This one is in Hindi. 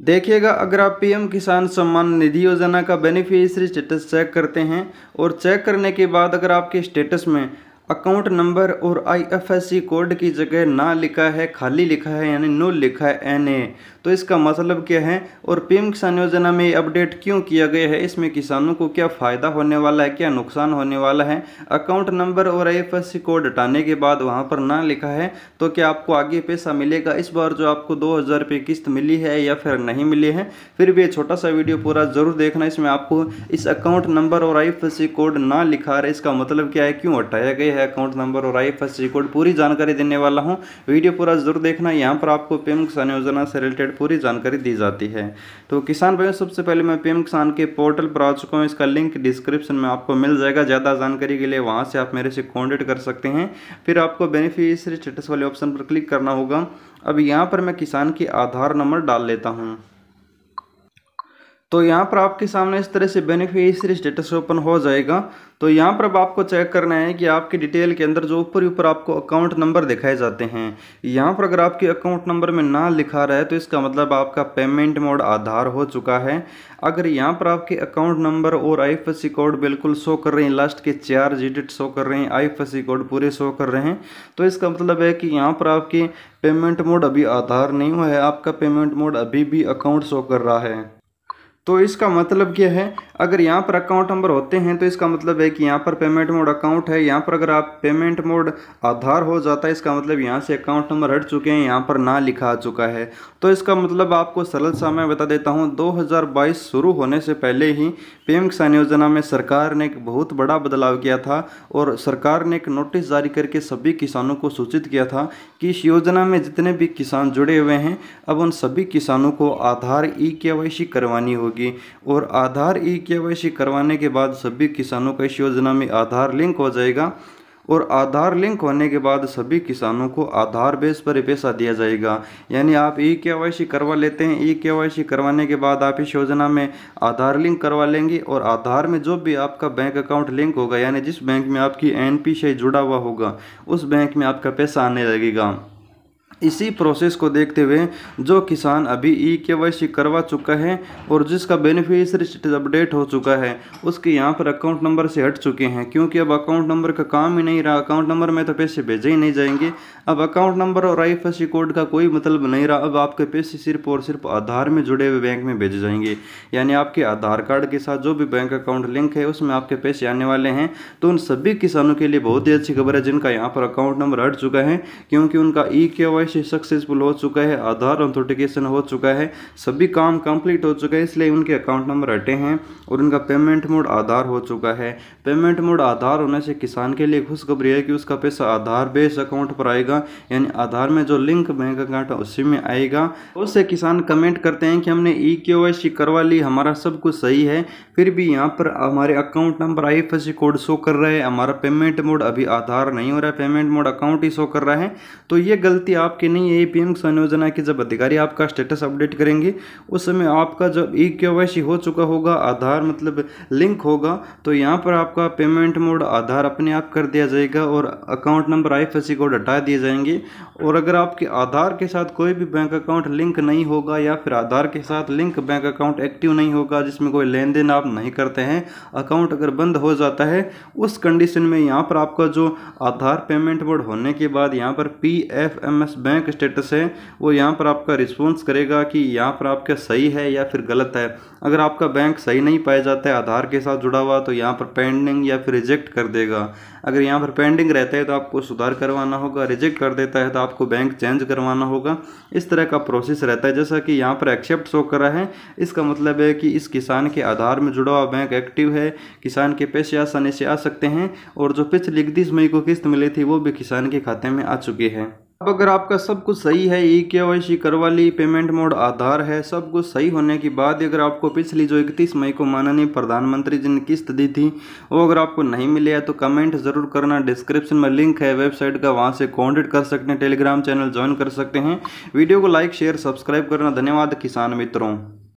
देखिएगा, अगर आप पीएम किसान सम्मान निधि योजना का बेनिफिशियरी स्टेटस चेक करते हैं और चेक करने के बाद अगर आपके स्टेटस में अकाउंट नंबर और आईएफएससी कोड की जगह ना लिखा है, खाली लिखा है यानी नुल लिखा है एनए, तो इसका मतलब क्या है और पीएम किसान योजना में अपडेट क्यों किया गया है, इसमें किसानों को क्या फ़ायदा होने वाला है, क्या नुकसान होने वाला है। अकाउंट नंबर और आईएफएससी कोड हटाने के बाद वहां पर ना लिखा है तो क्या आपको आगे पैसा मिलेगा, इस बार जो आपको 2000 रुपये किस्त मिली है या फिर नहीं मिली है। फिर भी छोटा सा वीडियो पूरा ज़रूर देखना, इसमें आपको इस अकाउंट नंबर और आईएफएससी कोड ना लिखा है इसका मतलब क्या है, क्यों हटाया गया है अकाउंट नंबर और आईएफएससी कोड, पूरी जानकारी देने वाला हूं। वीडियो पूरा जरूर देखना, यहां पर आपको पीएम किसान योजना से रिलेटेड पूरी जानकारी दी जाती है। तो किसान भाइयों, सबसे पहले मैं पीएम किसान के पोर्टल पर आ चुका हूं, इसका लिंक डिस्क्रिप्शन में आपको मिल जाएगा। ज़्यादा जानकारी के लिए वहां से आप मेरे से कॉन्टेक्ट कर सकते हैं। फिर आपको बेनिफिशियरी स्टेटस वाले ऑप्शन पर क्लिक करना होगा। अब यहाँ पर मैं किसान की आधार नंबर डाल लेता हूँ। तो यहाँ पर आपके सामने इस तरह से बेनिफिशियरी स्टेटस ओपन हो जाएगा। तो यहाँ पर अब आपको चेक करना है कि आपकी डिटेल के अंदर जो ऊपर आपको अकाउंट नंबर दिखाए जाते हैं, यहाँ पर अगर आपके अकाउंट नंबर में ना लिखा रहा है तो इसका मतलब आपका पेमेंट मोड आधार हो चुका है। अगर यहाँ पर आपके अकाउंट नंबर और आईएफएससी कोड बिल्कुल शो कर रहे हैं, लास्ट के 4 डिजिट शो कर रहे हैं, आईएफएससी कोड पूरे शो कर रहे हैं, तो इसका मतलब है कि यहाँ पर आपके पेमेंट मोड अभी आधार नहीं हुआ है, आपका पेमेंट मोड अभी भी अकाउंट शो कर रहा है। तो इसका मतलब क्या है, अगर यहाँ पर अकाउंट नंबर होते हैं तो इसका मतलब है कि यहाँ पर पेमेंट मोड अकाउंट है। यहाँ पर अगर आप पेमेंट मोड आधार हो जाता है, इसका मतलब यहाँ से अकाउंट नंबर हट चुके हैं, यहाँ पर ना लिखा आ चुका है। तो इसका मतलब आपको सरल सा मैं बता देता हूँ, 2022 शुरू होने से पहले ही पीएम किसान योजना में सरकार ने एक बहुत बड़ा बदलाव किया था और सरकार ने एक नोटिस जारी करके सभी किसानों को सूचित किया था कि इस योजना में जितने भी किसान जुड़े हुए हैं, अब उन सभी किसानों को आधार ई-केवाईसी करवानी होगी। और आधार ई-केवाईसी करवाने के बाद सभी किसानों का इस योजना में आधार लिंक हो जाएगा और आधार लिंक होने के बाद सभी किसानों को आधार बेस पर पैसा दिया जाएगा। यानी आप ई-केवाईसी करवा लेते हैं, ई-केवाईसी करवाने के बाद आप इस योजना में आधार लिंक करवा लेंगे और आधार में जो भी आपका बैंक अकाउंट लिंक होगा, यानी जिस बैंक में आपकी एनपी से जुड़ा हुआ होगा, उस बैंक में आपका पैसा आने लगेगा। इसी प्रोसेस को देखते हुए जो किसान अभी ई-केवाईसी करवा चुका है और जिसका बेनिफिशियरी स्टेटस अपडेट हो चुका है, उसके यहाँ पर अकाउंट नंबर से हट चुके हैं, क्योंकि अब अकाउंट नंबर का काम ही नहीं रहा। अकाउंट नंबर में तो पैसे भेजे ही नहीं जाएंगे। अब अकाउंट नंबर और आईएफएससी कोड का कोई मतलब नहीं रहा। अब आपके पैसे सिर्फ और सिर्फ आधार में जुड़े हुए बैंक में भेजे जाएंगे, यानी आपके आधार कार्ड के साथ जो भी बैंक अकाउंट लिंक है उसमें आपके पैसे आने वाले हैं। तो उन सभी किसानों के लिए बहुत ही अच्छी खबर है जिनका यहाँ पर अकाउंट नंबर हट चुका है, क्योंकि उनका ई-केवाईसी सक्सेसफुल हो चुका है, आधार ऑथेंटिकेशन हो चुका है, सभी काम कंप्लीट हो चुका है, इसलिए उनके अकाउंट नंबर हटे हैं और उनका पेमेंट मोड आधार हो चुका है। पेमेंट मोड आधार होने से किसान के लिए खुशखबरी है कि उसका पैसा आधार बेस अकाउंट पर आएगा, यानी आधार में जो लिंक बैंक अकाउंट है उसी में आएगा। उससे किसान कमेंट करते हैं कि हमने ई-केवाईसी करवा ली, हमारा सब कुछ सही है, फिर भी यहाँ पर हमारे account number IFSC code show कर रहा है, हमारा पेमेंट मोड अभी आधार नहीं हो रहा है, पेमेंट मोड अकाउंट ही शो कर रहा है। तो ये गलती आपकी नहीं है। पीएम किसान योजना के जब अधिकारी आपका स्टेटस अपडेट करेंगे उस समय आपका जब ई-केवाईसी हो चुका होगा, आधार मतलब लिंक होगा, तो यहाँ पर आपका पेमेंट मोड आधार अपने आप कर दिया जाएगा और अकाउंट नंबर आईएफएससी कोड हटा दिए जाएंगे। और अगर आपके आधार के साथ कोई भी बैंक अकाउंट लिंक नहीं होगा या फिर आधार के साथ लिंक बैंक अकाउंट एक्टिव नहीं होगा, जिसमें कोई लेन देन आप नहीं करते हैं, अकाउंट अगर बंद हो जाता है, उस कंडीशन में यहाँ पर आपका जो आधार पेमेंट मोड होने के बाद यहाँ पर पीएफएमएस बैंक स्टेटस है वो यहाँ पर आपका रिस्पॉन्स करेगा कि यहाँ पर आपका सही है या फिर गलत है। अगर आपका बैंक सही नहीं पाया जाता है आधार के साथ जुड़ा हुआ, तो यहाँ पर पेंडिंग या फिर रिजेक्ट कर देगा। अगर यहाँ पर पेंडिंग रहता है तो आपको सुधार करवाना होगा, रिजेक्ट कर देता है तो आपको बैंक चेंज करवाना होगा। इस तरह का प्रोसेस रहता है। जैसा कि यहाँ पर एक्सेप्ट शो कर रहा है, इसका मतलब है कि इस किसान के आधार में जुड़ा हुआ बैंक एक्टिव है, किसान के पैसे आसानी से आ सकते हैं और जो पिछली 31 मई को किस्त मिली थी वो भी किसान के खाते में आ चुकी है। अब अगर आपका सब कुछ सही है, ई-केवाईसी करवा ली, पेमेंट मोड आधार है, सब कुछ सही होने के बाद अगर आपको पिछली जो 31 मई को माननीय प्रधानमंत्री जी ने किस्त दी थी वो अगर आपको नहीं मिले है तो कमेंट जरूर करना। डिस्क्रिप्शन में लिंक है वेबसाइट का, वहां से कॉन्टेक्ट कर सकते हैं, टेलीग्राम चैनल ज्वाइन कर सकते हैं। वीडियो को लाइक शेयर सब्सक्राइब करना। धन्यवाद किसान मित्रों।